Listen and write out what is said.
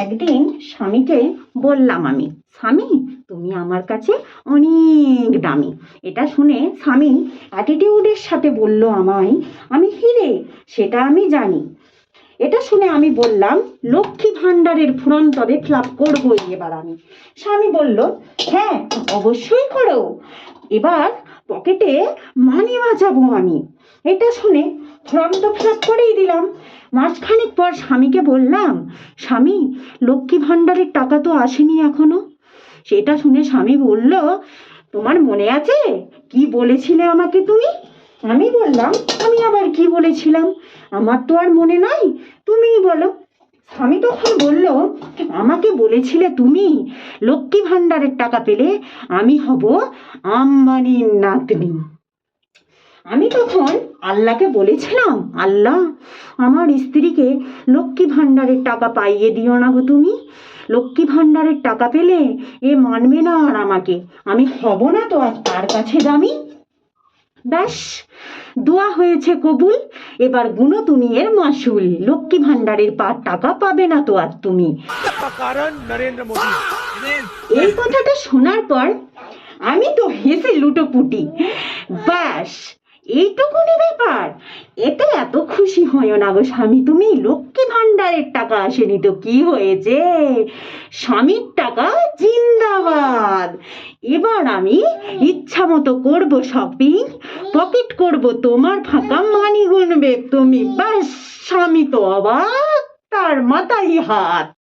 একদিন স্বামীকে বললাম আমি, স্বামী তুমি আমার কাছে অনেক দামি। এটা শুনে স্বামী অ্যাটিটিউডের সাথে বলল আমায়, আমি হিরে, সেটা আমি জানি। এটা শুনে আমি বললাম, লক্ষ্মী ভাণ্ডারের ফর্ম তবে ফিল আপ করবো এবার আমি। স্বামী বলল, হ্যাঁ অবশ্যই করো, এবার পকেটে মানি বাঁচাবো আমি। এটা শুনে ফর্ম তো ফিল আপ করেই দিলাম। মাসখানেক পর স্বামীকে বললাম, স্বামী লক্ষ্মী ভাণ্ডারের টাকা তো আসেনি এখনো। সেটা শুনে স্বামী বলল, তোমার মনে আছে কি বলেছিলে আমাকে তুমি? আমি বললাম, আমি আবার কি বলেছিলাম, আমার তো আর মনে নাই, তুমিই বলো। স্বামী তখন বলল, আমাকে বলেছিলে তুমি লক্ষ্মী ভাণ্ডারের টাকা পেলে আমি হব আম্বানির নাতনি। আমি তখন আল্লাহকে বলেছিলাম, আল্লাহ আমার স্ত্রীকে লক্ষ্মী ভাণ্ডারের টাকা পাইয়ে দিও না গো তুমি। লক্ষ্মী ভাণ্ডারের টাকা পেলে এ মানবে না আর আমাকে, আমি হব না তো আর তার কাছে দামি। ব্যাস, দোয়া হয়েছে কবুল, এবার গুনো তুমি এর মাসুল, লক্ষ্মী ভাণ্ডারের টাকা পাবে না তো আর তুমি। কারণ নরেন্দ্র মোদী। এই কথাটা শোনার পর আমি তো হেসে লুটোপুটি। ব্যাস, এইটুকুনি ব্যাপার, এতে এত খুশি হইও না গো স্বামী তুমি, লক্ষ্মী ভাণ্ডারের টাকা আসেনি তো কি হয়েছে, স্বামীর টাকা জিন্দাবাদ। এবার আমি ইচ্ছা মতো করবো শপিং, পকেট করব তোমার ফাঁকা, মানি গুনবে তুমি। ব্যাস, স্বামী তো অবাক, তার মাথায় হাত।